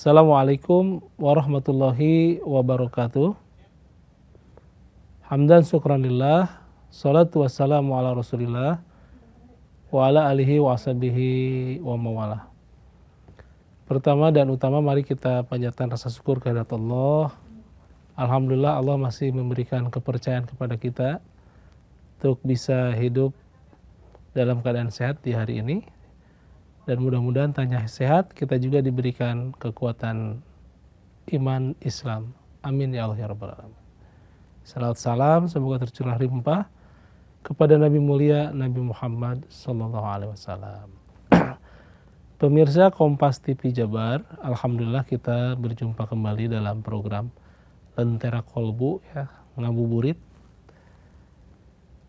Assalamualaikum warahmatullahi wabarakatuh. Hamdan syukranillah, salatu wassalamu ala rasulillah, wa ala alihi wa ashabihi wa mawalah. Pertama dan utama mari kita panjatkan rasa syukur kehadirat Allah. Alhamdulillah Allah masih memberikan kepercayaan kepada kita untuk bisa hidup dalam keadaan sehat di hari ini. Dan mudah-mudahan tanya sehat kita juga diberikan kekuatan iman Islam. Amin ya Allah ya Rabbal Alamin. Salawat salam semoga tercurah limpah kepada Nabi mulia Nabi Muhammad sallallahu alaihi wasallam. Pemirsa Kompas TV Jabar, alhamdulillah kita berjumpa kembali dalam program Lentera Kolbu ya, ngabuburit.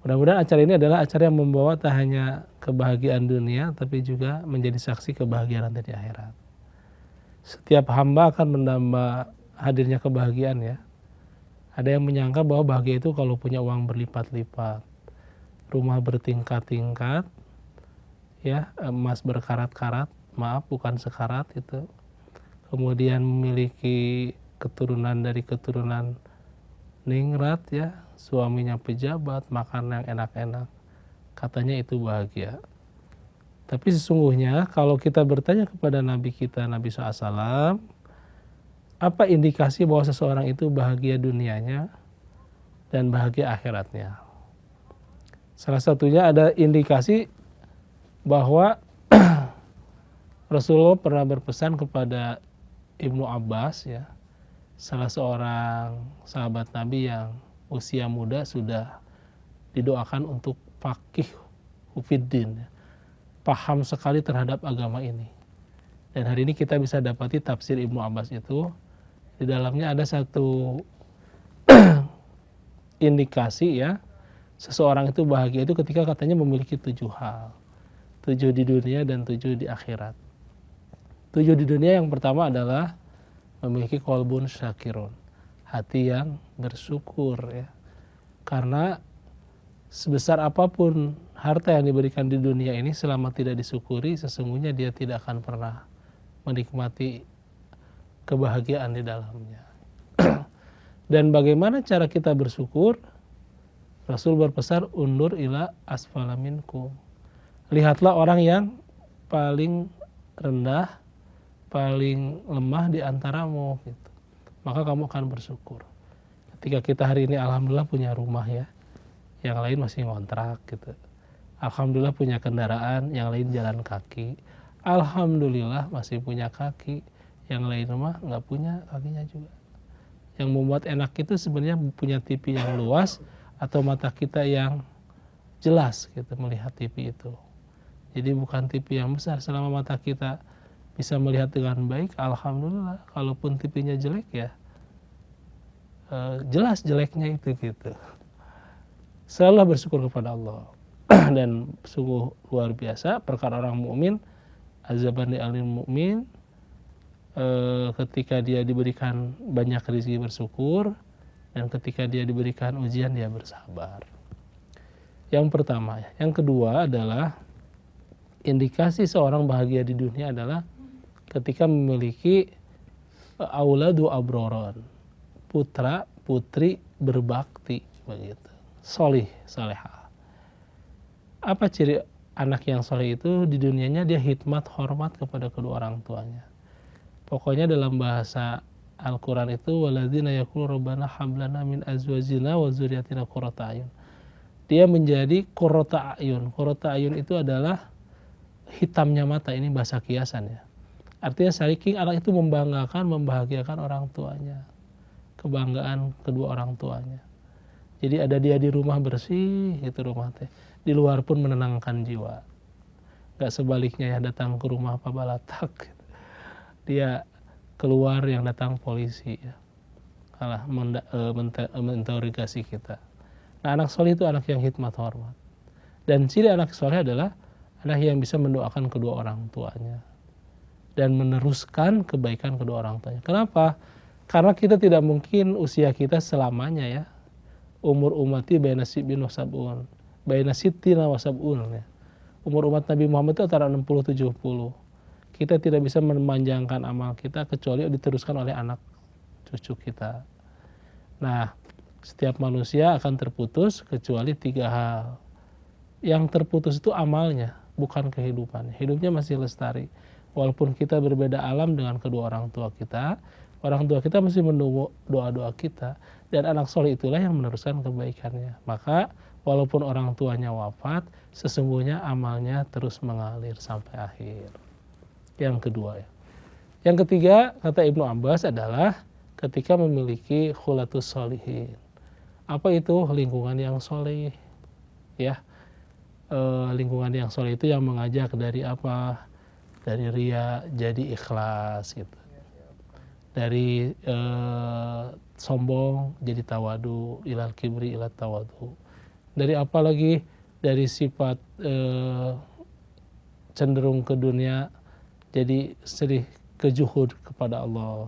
Mudah-mudahan acara ini adalah acara yang membawa tak hanya kebahagiaan dunia, tapi juga menjadi saksi kebahagiaan nanti di akhirat. Setiap hamba akan menambah hadirnya kebahagiaan ya. Ada yang menyangka bahwa bahagia itu kalau punya uang berlipat-lipat, rumah bertingkat-tingkat, ya, emas berkarat-karat, maaf bukan sekarat itu. Kemudian memiliki keturunan dari keturunan ningrat ya, suaminya pejabat, makan yang enak-enak, katanya itu bahagia. Tapi sesungguhnya kalau kita bertanya kepada Nabi kita, Nabi SAW, apa indikasi bahwa seseorang itu bahagia dunianya dan bahagia akhiratnya? Salah satunya ada indikasi bahwa Rasulullah pernah berpesan kepada Ibnu Abbas ya, salah seorang sahabat Nabi yang usia muda sudah didoakan untuk faqih fiddin, paham sekali terhadap agama ini. Dan hari ini kita bisa dapati tafsir Ibnu Abbas itu, di dalamnya ada satu indikasi ya, seseorang itu bahagia itu ketika katanya memiliki 7 hal. 7 di dunia dan 7 di akhirat. 7 di dunia yang pertama adalah memiliki qalbun syakirun, hati yang bersyukur ya. Karena sebesar apapun harta yang diberikan di dunia ini, selama tidak disyukuri, sesungguhnya dia tidak akan pernah menikmati kebahagiaan di dalamnya. Dan bagaimana cara kita bersyukur? Rasul berpesan, undur ila asfala minkum. Lihatlah orang yang paling rendah, paling lemah di antaramu gitu. Maka kamu akan bersyukur. Ketika kita hari ini alhamdulillah punya rumah ya, yang lain masih ngontrak gitu. Alhamdulillah punya kendaraan, yang lain jalan kaki. Alhamdulillah masih punya kaki, yang lain mah nggak punya kakinya juga. Yang membuat enak itu sebenarnya punya TV yang luas atau mata kita yang jelas gitu melihat TV itu. Jadi bukan TV yang besar, selama mata kita bisa melihat dengan baik, alhamdulillah. Kalaupun TV-nya jelek ya, jelas jeleknya itu gitu. Selalu bersyukur kepada Allah. Dan sungguh luar biasa perkara orang mukmin, azaban li alil mukmin, ketika dia diberikan banyak rezeki bersyukur, dan ketika dia diberikan ujian dia bersabar. Yang pertama. Yang kedua adalah indikasi seorang bahagia di dunia adalah ketika memiliki auladu abroron, putra putri berbakti begitu, solih salehah. Apa ciri anak yang soleh itu? Di dunianya dia hikmat hormat kepada kedua orang tuanya. Pokoknya dalam bahasa Al-Quran itu, waladzina yaqulu rabbana hablana min azwajina wa dzurriyyatina qurrata a'yun. Dia menjadi qurrata a'yun. Qurrata a'yun itu adalah hitamnya mata, ini bahasa kiasan ya. Artinya saking anak itu membanggakan, membahagiakan orang tuanya. Kebanggaan kedua orang tuanya. Jadi ada dia di rumah bersih, itu rumah teh. Di luar pun menenangkan jiwa. Gak sebaliknya ya, datang ke rumah Pak Balatak. Dia keluar yang datang polisi ya. Kalah menginterogasi kita. Nah, anak soleh itu anak yang hikmat hormat. Dan ciri anak soleh adalah anak yang bisa mendoakan kedua orang tuanya dan meneruskan kebaikan kedua orang tuanya. Kenapa? Karena kita tidak mungkin usia kita selamanya ya. Umur umati baina sittin wa sab'un. Baina sittina wa sab'un ya. Umur umat Nabi Muhammad itu antara 60-70. kita tidak bisa memanjangkan amal kita kecuali diteruskan oleh anak cucu kita. Nah, setiap manusia akan terputus kecuali 3 hal. Yang terputus itu amalnya, bukan kehidupan. Hidupnya masih lestari. Walaupun kita berbeda alam dengan kedua orang tua kita masih menunggu doa-doa kita. Dan anak soleh itulah yang meneruskan kebaikannya. Maka walaupun orang tuanya wafat, sesungguhnya amalnya terus mengalir sampai akhir. Yang kedua ya. Yang ketiga, kata Ibnu Abbas adalah ketika memiliki khulatus sholihin. Apa itu lingkungan yang soleh? Ya, lingkungan yang soleh itu yang mengajak dari apa? Dari riya jadi ikhlas gitu. Dari sombong jadi tawadu, ilal kibri ilal tawadu. Dari apa lagi? Dari sifat cenderung ke dunia jadi sedih kejuhud kepada Allah.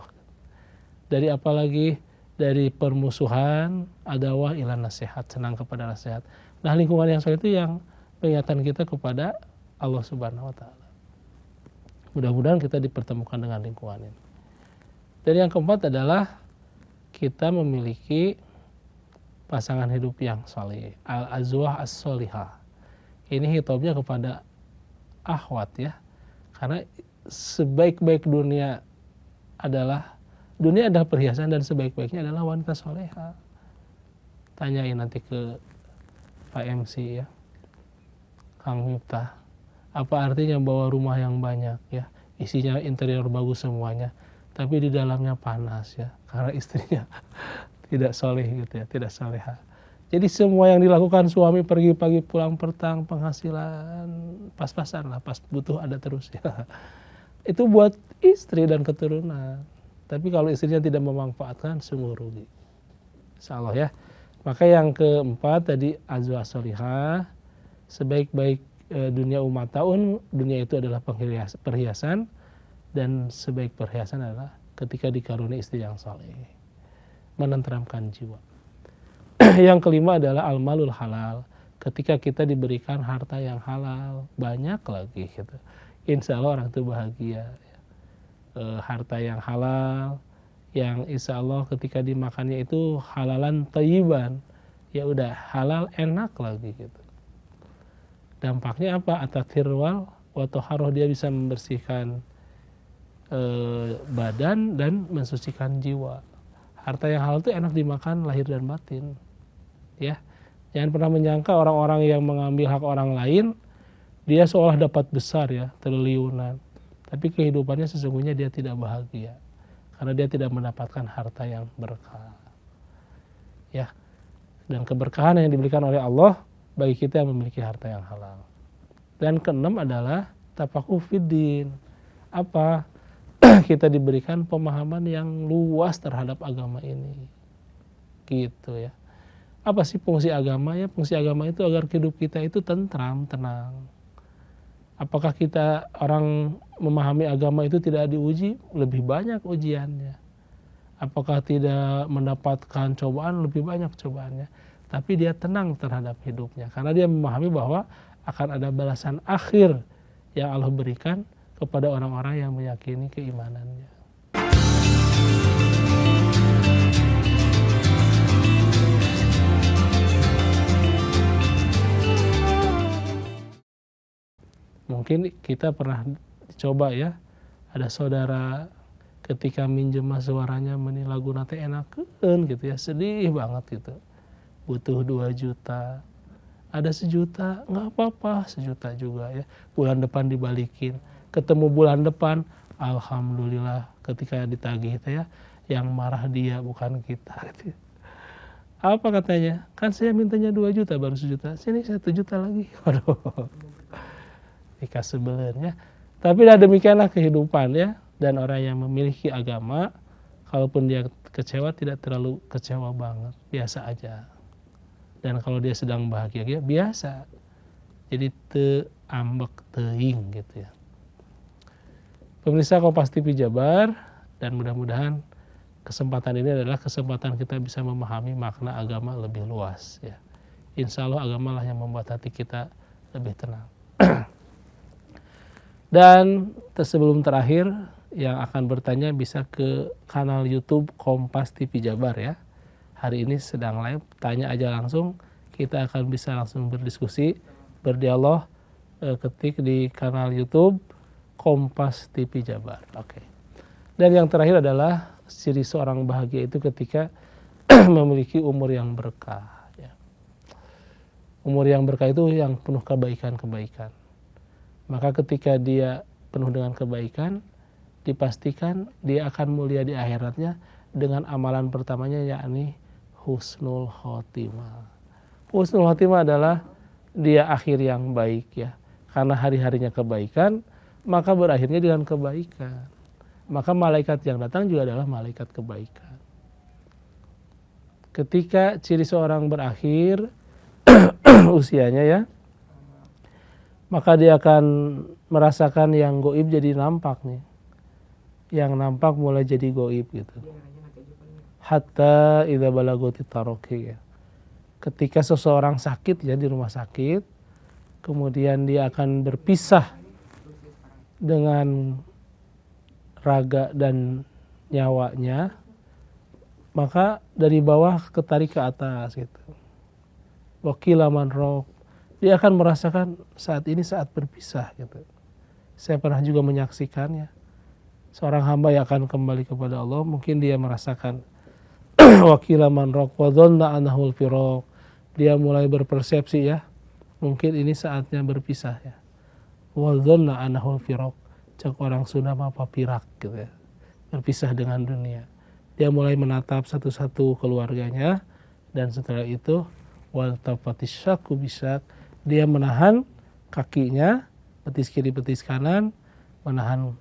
Dari apa lagi? Dari permusuhan adawah ila nasihat, senang kepada nasihat. Nah, lingkungan yang soleh itu yang mengingatkan kita kepada Allah Subhanahu wa taala. Mudah-mudahan kita dipertemukan dengan lingkungan ini. Dan yang keempat adalah kita memiliki pasangan hidup yang soleh, al-azwah as-solihah. Ini hitobnya kepada akhwat ya. Karena sebaik-baik dunia adalah perhiasan dan sebaik-baiknya adalah wanita soleha. Tanyain nanti ke Pak MC ya, Kang Miftah, apa artinya bawa rumah yang banyak ya, isinya interior bagus semuanya, tapi di dalamnya panas ya, karena istrinya tidak soleh gitu ya, tidak soleha. Jadi semua yang dilakukan suami pergi pagi pulang petang, penghasilan pas-pasan lah, pas butuh ada terus ya. Itu buat istri dan keturunan. Tapi kalau istrinya tidak memanfaatkan, sungguh rugi. Insyaallah ya. Maka yang keempat tadi azwah solihah, sebaik-baik dunia umataun, dunia itu adalah perhiasan, dan sebaik perhiasan adalah ketika dikaruniai istri yang saleh, menenteramkan jiwa. Yang kelima adalah al-malul halal, ketika kita diberikan harta yang halal, banyak lagi gitu. Insya Allah orang itu bahagia. Harta yang halal, yang insya Allah ketika dimakannya itu halalan thayyiban, ya udah halal enak lagi gitu. Dampaknya apa? Atatirwal watoharoh, dia bisa membersihkan badan dan mensucikan jiwa. Harta yang halal itu enak dimakan lahir dan batin. Ya, jangan pernah menyangka orang-orang yang mengambil hak orang lain dia seolah dapat besar ya, triliunan. Tapi kehidupannya sesungguhnya dia tidak bahagia. Karena dia tidak mendapatkan harta yang berkah. Ya. Dan keberkahan yang diberikan oleh Allah bagi kita yang memiliki harta yang halal. Dan keenam adalah tafaquh fiddin. Apa? Kita diberikan pemahaman yang luas terhadap agama ini. Gitu ya. Apa sih fungsi agama ya? Fungsi agama itu agar hidup kita itu tentram, tenang. Apakah kita orang memahami agama itu tidak diuji? Lebih banyak ujiannya. Apakah tidak mendapatkan cobaan? Lebih banyak cobaannya. Tapi dia tenang terhadap hidupnya. Karena dia memahami bahwa akan ada balasan akhir yang Allah berikan kepada orang-orang yang meyakini keimanannya. Mungkin kita pernah coba ya, ada saudara ketika minjem suaranya meni lagu nate enakeun gitu ya, sedih banget gitu. Butuh 2 juta. Ada 1 juta, nggak apa-apa, 1 juta juga ya. Bulan depan dibalikin. Ketemu bulan depan, alhamdulillah ketika ditagih itu ya, yang marah dia bukan kita gitu. Apa katanya? Kan saya mintanya 2 juta baru 1 juta. Sini 1 juta lagi. Waduh. Nikah sebenarnya. Tapi demikianlah kehidupan ya. Dan orang yang memiliki agama, kalaupun dia kecewa tidak terlalu kecewa banget, biasa aja. Dan kalau dia sedang bahagia, biasa. Jadi ambek teuing gitu ya. Pemirsa Kompas TV Jabar, dan mudah-mudahan kesempatan ini adalah kesempatan kita bisa memahami makna agama lebih luas ya. Insya Allah agamalah yang membuat hati kita lebih tenang. Dan sebelum terakhir yang akan bertanya bisa ke kanal YouTube Kompas TV Jabar ya. Hari ini sedang live, tanya aja langsung, kita akan bisa langsung berdiskusi, berdialog, ketik di kanal YouTube Kompas TV Jabar. Oke. Dan yang terakhir adalah ciri seorang bahagia itu ketika memiliki umur yang berkah. Ya. Umur yang berkah itu yang penuh kebaikan-kebaikan. Maka ketika dia penuh dengan kebaikan, dipastikan dia akan mulia di akhiratnya dengan amalan pertamanya yakni husnul khotimah. Husnul khotimah adalah dia akhir yang baik ya. Karena hari-harinya kebaikan, maka berakhirnya dengan kebaikan. Maka malaikat yang datang juga adalah malaikat kebaikan. Ketika ciri seorang berakhir usianya ya, maka dia akan merasakan yang goib jadi nampak nih. Yang nampak mulai jadi goib gitu. Hatta idza balagati taraqi ya. Ketika seseorang sakit ya di rumah sakit, kemudian dia akan berpisah dengan raga dan nyawanya, maka dari bawah ketarik ke atas gitu. Wakila man raq, dia akan merasakan saat ini saat berpisah gitu. Saya pernah juga menyaksikannya. Seorang hamba yang akan kembali kepada Allah, mungkin dia merasakan wakila man raq wa dhanna annahu al-firaq. Dia mulai berpersepsi ya, mungkin ini saatnya berpisah ya. Wa dhanna annahu al-firaq. Cak orang Sunda mah papirak gitu ya. Berpisah dengan dunia. Dia mulai menatap satu-satu keluarganya, dan setelah itu wal tafatis syaku bisak, dia menahan kakinya, betis kiri betis kanan, menahan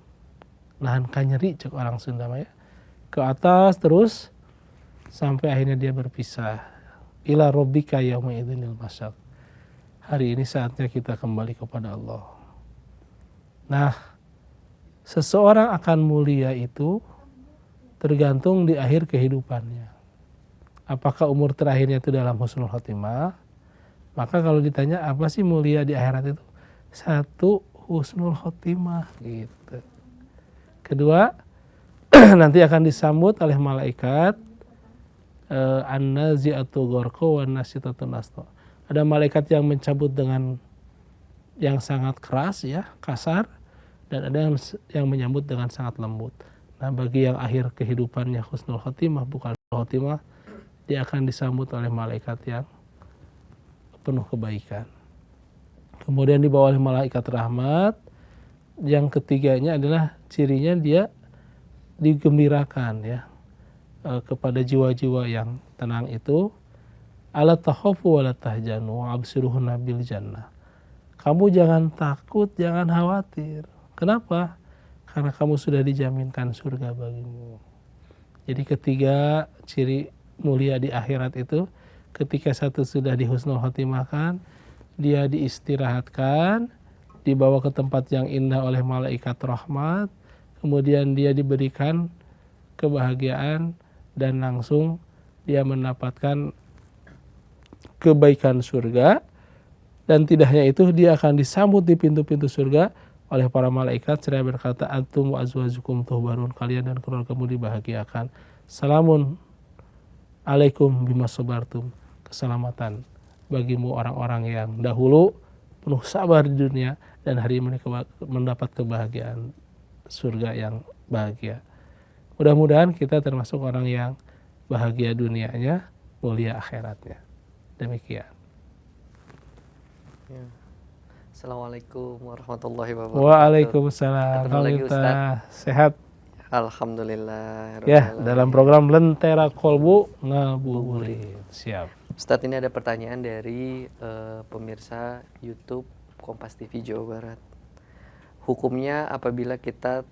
nyeri cak orang Sunda mah ya, ke atas terus sampai akhirnya dia berpisah. Ila rabbika yauma idzinil masyak. Hari ini saatnya kita kembali kepada Allah. Nah, seseorang akan mulia itu tergantung di akhir kehidupannya. Apakah umur terakhirnya itu dalam husnul khotimah? Maka kalau ditanya apa sih mulia di akhirat itu? Satu, husnul khotimah gitu. Kedua, nanti akan disambut oleh malaikat an-nazi'atu gharqa wan nasitatu nasta. Ada malaikat yang mencabut dengan yang sangat keras ya, kasar, dan ada yang menyambut dengan sangat lembut. Nah, bagi yang akhir kehidupannya husnul khotimah bukan khotimah, dia akan disambut oleh malaikat yang penuh kebaikan. Kemudian dibawa oleh malaikat rahmat. Yang ketiganya adalah cirinya dia digembirakan ya, kepada jiwa-jiwa yang tenang itu, ala takhafu wa la tahjanu wa absiruhunna bil jannah. Kamu jangan takut, jangan khawatir. Kenapa? Karena kamu sudah dijaminkan surga bagimu. Jadi ketiga ciri mulia di akhirat itu, ketika satu sudah di husnul khotimah kan, dia diistirahatkan, dibawa ke tempat yang indah oleh malaikat rahmat, kemudian dia diberikan kebahagiaan dan langsung dia mendapatkan kebaikan surga. Dan tidak hanya itu, dia akan disambut di pintu-pintu surga oleh para malaikat seraya berkata, antum wa azwajukum tuhbarun, kalian dan keluargamu dibahagiakan. Salamun alaikum bima sabartum, keselamatan bagimu orang-orang yang dahulu penuh sabar di dunia dan hari ini mendapat kebahagiaan surga yang bahagia. Mudah-mudahan kita termasuk orang yang bahagia dunianya, mulia akhiratnya. Demikian. Ya. Assalamualaikum warahmatullahi wabarakatuh. Waalaikumsalam. Ketemu lagi, Ustaz. Sehat. Alhamdulillah. Ya, dalam program Lentera Kolbu Ngabuburit. Siap. Ustadz, ini ada pertanyaan dari pemirsa YouTube Kompas TV Jawa Barat. Hukumnya apabila kita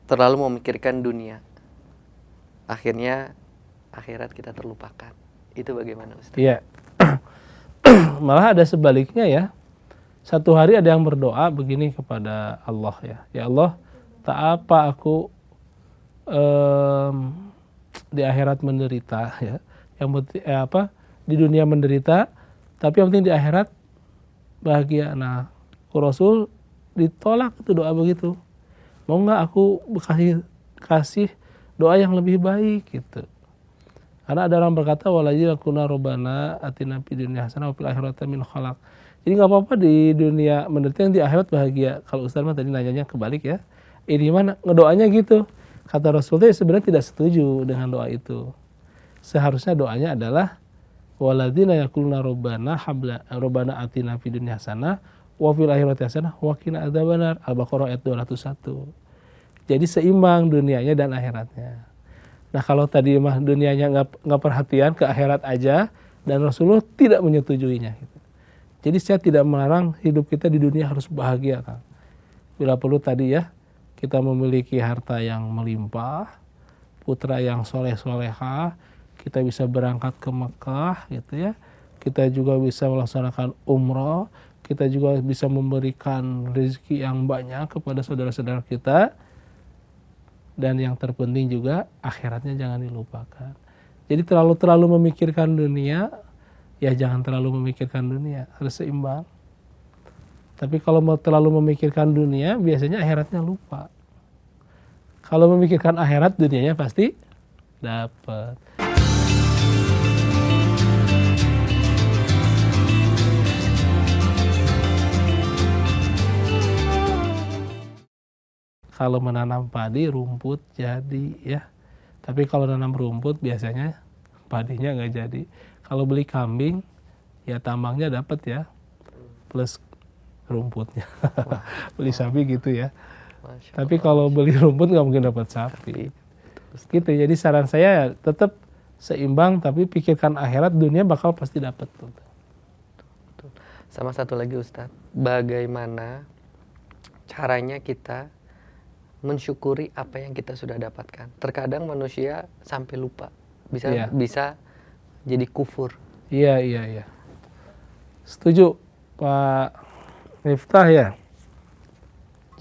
terlalu memikirkan dunia, akhirnya akhirat kita terlupakan. Itu bagaimana, Ustadz? Iya. Malah ada sebaliknya ya. Satu hari ada yang berdoa begini kepada Allah ya. Ya Allah, tak apa aku di akhirat menderita ya. Yang penting di dunia menderita, tapi yang penting di akhirat bahagia. Nah, Rasul ditolak itu doa begitu. Mau nggak aku kasih doa yang lebih baik gitu. Karena ada orang berkata walajil kuna robbana atina fid dunya hasanah wa fil akhirati min khalaq. Jadi nggak apa-apa di dunia menderita, yang di akhirat bahagia. Kalau Ustaz mah tadi nanyanya kebalik ya. Ini mana ngedoanya gitu. Kata Rasulullah sebenarnya tidak setuju dengan doa itu. Seharusnya doanya adalah waladzina yaquluna robbana atina fid dunya hasanah wa fil akhirati hasanah wa qina adzabannar. Al-Baqarah ayat 201. Jadi seimbang dunianya dan akhiratnya. Nah kalau tadi mah dunianya nggak perhatian, ke akhirat aja, dan Rasulullah tidak menyetujuinya. Gitu. Jadi saya tidak melarang hidup kita di dunia harus bahagia, Kang. Bila perlu tadi ya, kita memiliki harta yang melimpah, putra yang soleh-solehah, kita bisa berangkat ke Mekah, gitu ya. Kita juga bisa melaksanakan umroh, kita juga bisa memberikan rezeki yang banyak kepada saudara-saudara kita. Dan yang terpenting juga akhiratnya jangan dilupakan. Jadi terlalu memikirkan dunia, ya jangan terlalu memikirkan dunia, harus seimbang. Tapi kalau mau terlalu memikirkan dunia, biasanya akhiratnya lupa. Kalau memikirkan akhirat, dunianya pasti dapat. Kalau menanam padi, rumput jadi ya. Tapi kalau nanam rumput biasanya padinya nggak jadi. Kalau beli kambing, ya tambangnya dapat ya, plus rumputnya. Beli sapi gitu ya. Tapi kalau beli rumput nggak mungkin dapat sapi. Gitu. Jadi saran saya tetap seimbang, tapi pikirkan akhirat, dunia bakal pasti dapat. Sama satu lagi Ustadz, bagaimana caranya kita mensyukuri apa yang kita sudah dapatkan. Terkadang manusia sampai lupa, bisa jadi kufur. Iya. Setuju Pak Miftah ya.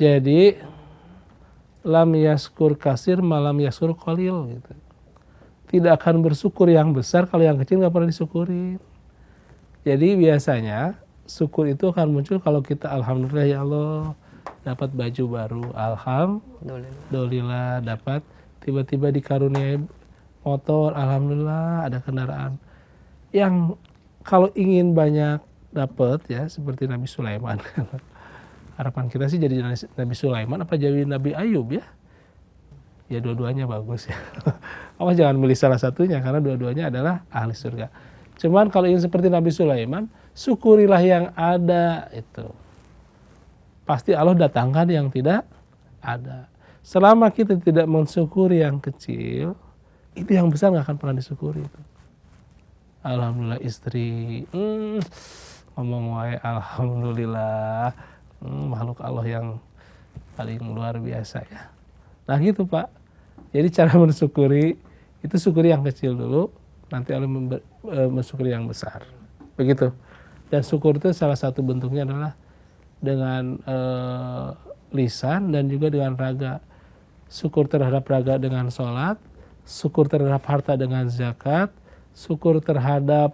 Jadi lam yaskur kasir malam yaskur qalil gitu. Tidak akan bersyukur yang besar kalau yang kecil nggak pernah disyukuri. Jadi biasanya syukur itu akan muncul kalau kita alhamdulillah ya Allah dapat baju baru, alhamdulillah, dapat tiba-tiba dikaruniai motor, alhamdulillah, ada kendaraan. Yang kalau ingin banyak dapat ya seperti Nabi Sulaiman. Harapan kita sih jadi Nabi Sulaiman apa jadi Nabi Ayub ya? Ya dua-duanya bagus ya. Awas jangan milih salah satunya karena dua-duanya adalah ahli surga. Cuman kalau ingin seperti Nabi Sulaiman, syukurilah yang ada itu. Pasti Allah datangkan yang tidak ada. Selama kita tidak mensyukuri yang kecil, itu yang besar nggak akan pernah disyukuri itu. Alhamdulillah istri, ngomong wae alhamdulillah, makhluk Allah yang paling luar biasa ya. Nah gitu Pak. Jadi cara mensyukuri itu syukuri yang kecil dulu, nanti Allah mensyukuri yang besar. Begitu. Dan syukur itu salah satu bentuknya adalah dengan lisan dan juga dengan raga. Syukur terhadap raga dengan sholat, syukur terhadap harta dengan zakat, syukur terhadap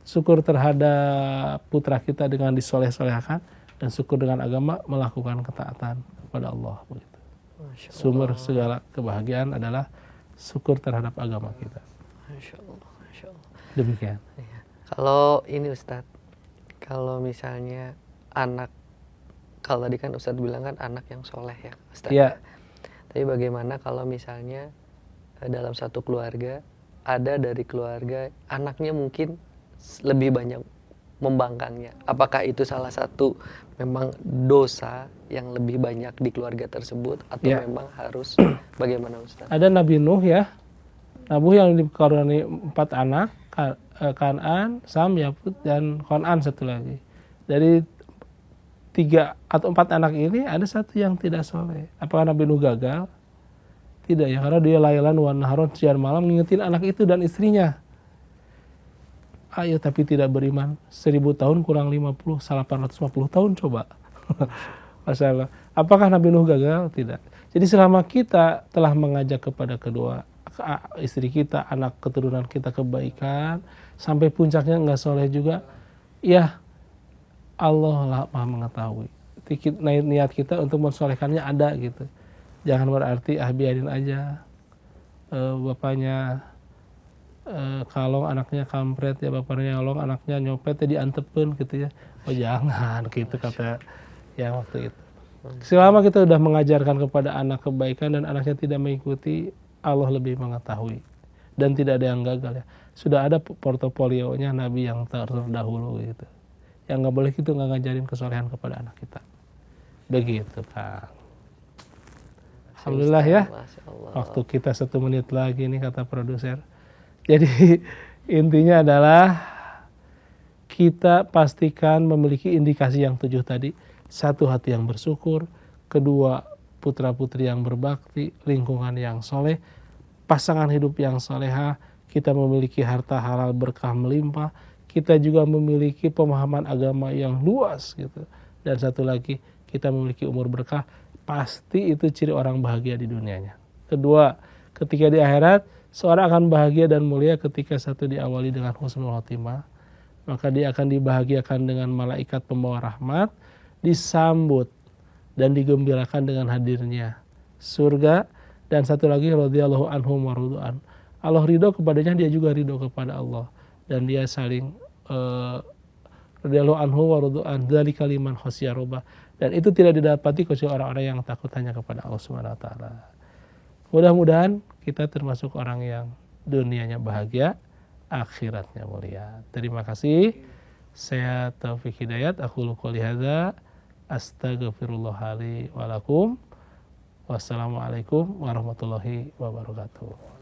syukur terhadap putra kita dengan disoleh-solehkan, dan syukur dengan agama melakukan ketaatan kepada Allah. Begitu. Sumber segala kebahagiaan adalah syukur terhadap agama kita. Masya Allah. Demikian. Kalau ini Ustadz, kalau misalnya anak, kalau tadi kan Ustadz bilang kan anak yang soleh ya Ustadz. Iya. Tapi bagaimana kalau misalnya dalam satu keluarga ada dari keluarga anaknya mungkin lebih banyak membangkangnya. Apakah itu salah satu memang dosa yang lebih banyak di keluarga tersebut atau memang harus bagaimana Ustadz? Ada Nabi Nuh ya. Nabi yang dikaruniai 4 anak, Kan'an, Sam, Yafut, dan Khon'an satu lagi. Dari 3 atau 4 anak ini ada satu yang tidak soleh. Apakah Nabi Nuh gagal? Tidak ya, karena dia lailan wa naharon, siang malam ngingetin anak itu dan istrinya. Ayo tapi tidak beriman. 1000 tahun kurang 50, 850 tahun coba. Masalah. Apakah Nabi Nuh gagal? Tidak. Jadi selama kita telah mengajak kepada kedua istri kita, anak keturunan kita kebaikan, sampai puncaknya nggak soleh juga, ya Allah lah maha mengetahui. niat kita untuk mensolehkannya ada gitu. Jangan berarti biarin aja bapaknya kalong anaknya kampret ya, bapaknya nyolong anaknya nyopet ya diantepin gitu ya. Oh jangan gitu kata yang waktu itu. Selama kita sudah mengajarkan kepada anak kebaikan dan anaknya tidak mengikuti, Allah lebih mengetahui. Dan tidak ada yang gagal ya. Sudah ada portofolionya Nabi yang terdahulu gitu. Yang nggak boleh gitu, nggak ngajarin kesolehan kepada anak kita. Begitu Kang. Alhamdulillah ya. Waktu kita 1 menit lagi nih kata produser. Jadi intinya adalah kita pastikan memiliki indikasi yang 7 tadi. 1, hati yang bersyukur. 2, putra-putri yang berbakti, lingkungan yang soleh, pasangan hidup yang soleha, kita memiliki harta halal berkah melimpah, kita juga memiliki pemahaman agama yang luas gitu. Dan 1 lagi, kita memiliki umur berkah, pasti itu ciri orang bahagia di dunianya. 2, ketika di akhirat, seorang akan bahagia dan mulia ketika 1 diawali dengan husnul khotimah, maka dia akan dibahagiakan dengan malaikat pembawa rahmat, disambut dan digembirakan dengan hadirnya surga. Dan 1 lagi, radhiyallahu anhum wa radu'an. Allah ridho kepadanya, dia juga ridho kepada Allah, dan dia saling radhiyallahu anhu wa radu'an, dzalika liman khasyiya rabbah. Dan itu tidak didapati kecuali orang-orang yang takut hanya kepada Allah Subhanahu wa taala. Mudah-mudahan kita termasuk orang yang dunianya bahagia, akhiratnya mulia. Terima kasih. Saya Taufik Hidayat, aqulu qouli hadza, astaghfirullah li wa lakum. Wassalamualaikum warahmatullahi wabarakatuh.